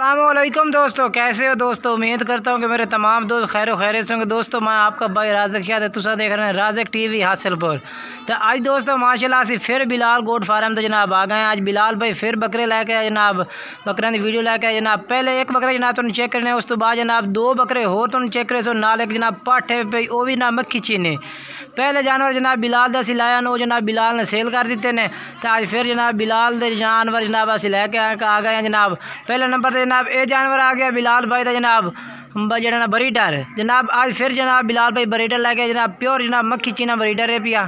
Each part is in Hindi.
अस्सलामुअलैकुम दोस्तों, कैसे हो दोस्तों। उम्मीद करता हूँ कि मेरे तमाम दोस्त खैर खैरियत होंगे। दोस्तों मैं आपका भाई राज़क याद है, तुसा देख रहे हैं राज़क टीवी हासिलपुर। तो आज दोस्तों माशाल्लाह से फिर बिलाल गोट फार्म तो जनाब आ गए हैं। आज बिलाल भाई फिर बकरे लेके आए जनाब, बकरियां की वीडियो लेके आए जनाब। पहले एक बकरा जनाब तुम चेक करने, उस तो बाद जनाब दो बकरे होर तुम चेक करे तो नाल एक जनाब पट है पे वो भी ना मक्खी चीने। पहले जानवर जनाब बिलाल दा असी लाया नो जनाब बिलाल ने सेल कर दिते ने। तो आज फिर जनाब बिलाल दे जानवर जनाब असी लैके आ गए हैं जनाब। पहले नंबर से जनाब ये जानवर आ गया बिलाल भाई का जनाब जरा बरीडर जनाब। आज फिर जनाब बिलाल भाई बरीडर लैके जनाब प्योर जनाब मक्खी चीना बरीडर है पिया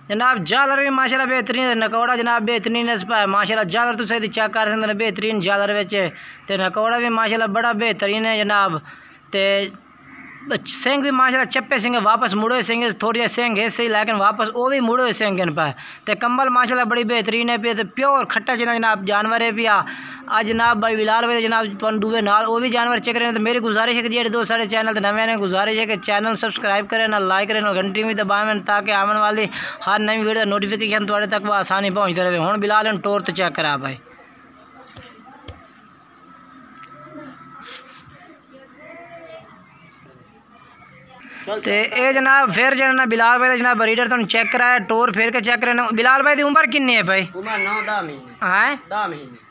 जनाब। जालर भी माशाल्लाह बेहतरीन नकौड़ा जनाब बेहतरीन माशाल्लाह जालर तो सही चेक कर सकते बेहतरीन जालर ते नकौड़ा भी माशाल्लाह बड़ा बेहतरीन है जनाब। ते सिंह भी माशाल्लाह चप्पे सिंह वापस मुड़े सिंह थोड़ी सिंह है सही लेकिन वापस वो भी मुड़े सिंह पे ते कम्बल माशाल्लाह बड़ी बेहतरीन है पे ते प्योर खट्टा जनाब जानवर है पिया। आज जनाब भाई बिलाल भाई जनाब दुबे नाल वो भी जानवर चेक रहे हैं। तो मेरी गुजारिश है कि जेडे दोस्त सारे चैनल तो नवे ने गुजारिश है कि चैनल सब्सक्राइब करें ना लाइक करें ना घंटी भी दबाएं ताकि आने वाली हर नई वीडियो नोटिफिकेशन थोड़े तक वो आसानी पहुँचते रहे। हूँ बिलाल टोर तो चेक करा भाई तो ये जनाब फिर जना बिलाल भाई जनाब बरीडर तुम चेक कराया टोर फिर के चेक करना। बिलाल भाई की उम्र कितनी है भाई? उम्र 9-10 महीने। हाँ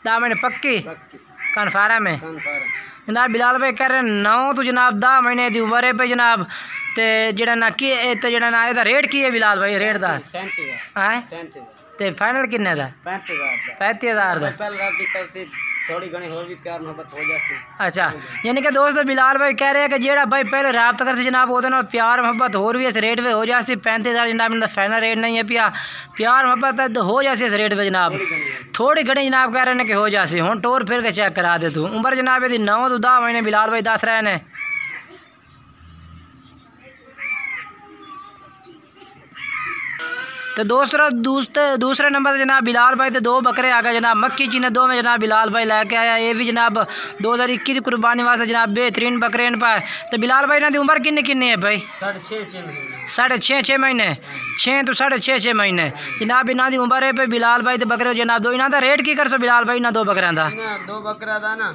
10 महीने पक्की कन्फर्म है जनाब। बिलाल भाई कह रहे 9 तो जनाब 10 महीने की उम्र है भाई जनाब। तो जरा ना की जरा ना ਇਹਦਾ रेट की है बिलाल भाई? रेट का 37,000 ते फाइनल किन्ने दा? 35,000 दा। थोड़ी घनी और भी प्यार मोहब्बत हो जाती। अच्छा यानी कि दोस्तों बिलाल भाई कह रहे हैं कि जेड़ा भाई पहले राब्ता कर जनाब वो प्यार मोहब्बत होर भी इस रेट पे हो जाती। 35,000 जनाब इनका फाइनल रेट नहीं है पिया, प्यार मोहब्बत हो जाती इस रेट पे जनाब। थोड़ी घनी जनाब कह रहे हैं कि हो जाती। हूँ टोर फिर के चेक करा दे तू। उम्र जनाब यदि 9 तो 10 महीने बिलाल भाई दस रहे हैं। तो दूसरे नंबर पर जनाब बिलाल भाई तो दो बकरे आ गए जनाब मक्खी चीने दो में जनाब बिलाल भाई लेके आया। ये भी जनाब 2021 की कुर्बानी वास्ते जनाब बेहतरीन बकरे इन पाए। तो बिलाल भाई इन्होंने उम्र किन्नी है भाई? 6.5 महीने 6 तो 6.5 महीने जनाब इन्हों की उम्र है पे बिलाल भाई तो बकरे जनाब दो इन्हों का रेट की कर सो बिलाल भाई इन्होंने दो बकरियां का? दो बकरा था ना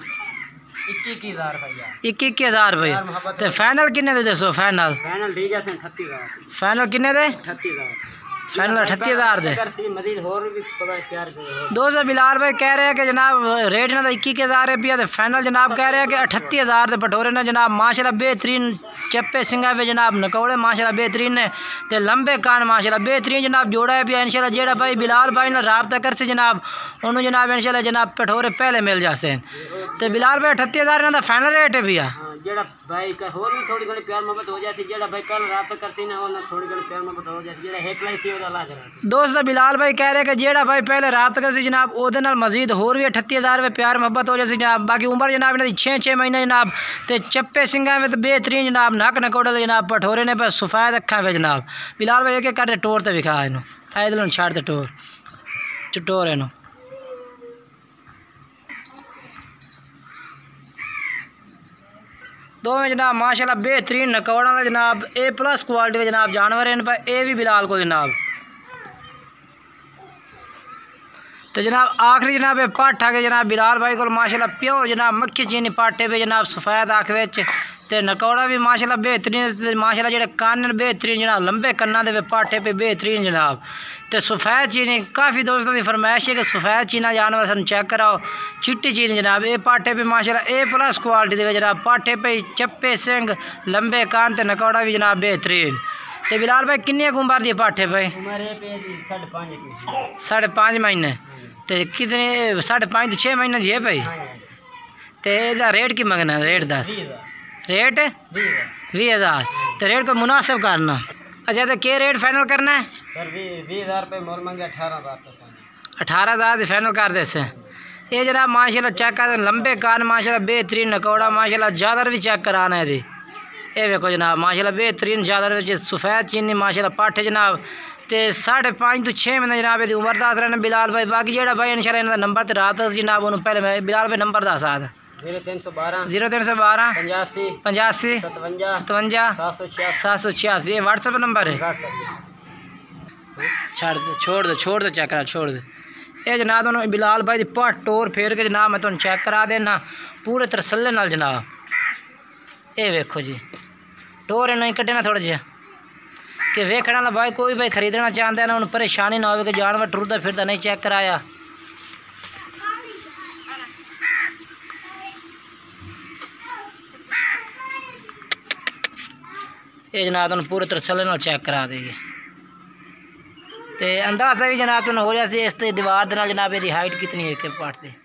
21,000 भाई। तो फाइनल किन्ने दे दसो? फाइनल ठीक है 38,000 फाइनल किन्ने दे? 38,000 फाइनल 38,000 दे। दोस्तों बिलाल भाई कह रहे हैं कि जनाब रेट ना 21,000 रुपया तो फाइनल जनाब कह रहे हैं कि 38,000 के पटोरे ने जनाब माशाल्लाह बेहतरीन चप्पे सिंगा पे जनाब नकौड़े माशाल्लाह बेहतरीन ने ते लंबे कान माशाल्लाह बेहतरीन जनाब जोड़ा है पिया। इंशाल्लाह जेड़ा भाई बिलाल भाई ने राब्ता कर से जनाब उन्होंने जनाब इंशाल्लाह जनाब पटोरे पहले मिल जाते। तो बिलाल भाई 38,000 इन्हों का फाइनल रेट है भैया। जेड़ा भाई का होर भी थोड़ी घनी प्यार मोहब्बत हो जाती। जेड़ा भाई कल रात करती ना और थोड़ी घनी प्यार मोहब्बत हो जाती। जेड़ा हेकलाई थी ओदा ला करा। दोस्तों बिलाल भाई कह रहे हैं कि जेड़ा भाई पहले रात करती जनाब ओदे नाल मजीद होर भी 38,000 रुपये प्यार मोहब्बत हो जाती जनाब। बाकी उम्र जनाब इन्होंने 6 महीने जनाब। तो चप्पे सिंगा में तो बेहतरीन जनाब नक नकोड़े जनाब पठोरे ने पर सफेद अखा पे जनाब। बिलाल भाई एक करते टोर तो विखा इन ऐदल छाड़ दे टोर चटोर इन दो में जनाब माशाल्लाह बेहतरीन नकौड़ा का जनाब A+ क्वालिटी के जनाब जानवर इन पर ए भी बिलाल को जनाब। तो जनाब आखिरी जनाब ये पाठ आ गए जनाब बिलाल भाई को माशाल्लाह प्योर जनाब मक्खी चीनी पाठे पे जनाब सफ़ेद आँख विच ते नकौड़ा भी माशाल्लाह बेहतरीन माशाल्लाह जेडे कान बेहतरीन जनाब लंबे कन्ना दे पाठे पे बेहतरीन जनाब। तो सफ़ेद चीनी काफ़ी दोस्तों की फरमाइश है कि सफ़ेद चीना जानवर सन चेक कराओ चिट्टी चीनी जनाब। ये पाठे पे माशाल्लाह A+ क्वालिटी दे जनाब पाठे पे चप्पे सिंग लंबे कान ते नकौड़ा भी जनाब बेहतरीन। तो बिलाल भाई किन्नी उम्र दी पाठे भाई? 5.5 महीने तो कितने 5.5 तो 6 महीने दी है भाई। तो इसका रेट की मंगना? रेट 10 रेट 20,000 तो रेट को मुनासिब करना। अच्छा तो क्या रेट फाइनल करना है? सर 20,000 रुपये मोल मंगे 18,000 से फाइनल कर दे से। ये जनाब माशाल्लाह चेक कर लंबे कान माशाल्लाह बेहतरीन नकौड़ा माशाल्लाह ज़्यादा भी चेक कराना है। ये देखो जनाब माशाल्लाह बेहतरीन ज़्यादा सफ़ेद चीनी माशाल्लाह पाठे जनाब। तो 5.5 तो 6 महीने जनाब यदि उम्र दस रहे बिलाल भाई। बाकी जेड़ा भाई इंशाल्लाह इन्होंने नंबर तो रात जनाब उन्होंने पहले बिलाल भाई नंबर दस आ 0312 85 57 786 ये व्हाट्सएप नंबर है। छोड़ दो चेक करा छोड़ दे। ये जनाब तुहानू बिलाल भाई दी पट टोर फेर के जनाब मैं तुहानू चेक करा देना पूरे तरसले नाल जनाब। ये वेखो जी टोर इन्हें कड्ढे ना थोड़ा जिहा कि वेखण वाला भाई कोई भाई खरीदना चाहता है ना उन्हें परेशानी ना हो कि जानवर टुरदा फिरदा नहीं चेक कराया। ये जनाब तुहानू पूरे तरसले नाल चेक करा देगी तो अंदाजा भी जनाब तुहानू हो जाए इस दीवार दे नाल जनाब इसकी हाइट कितनी है एक पार्ट से।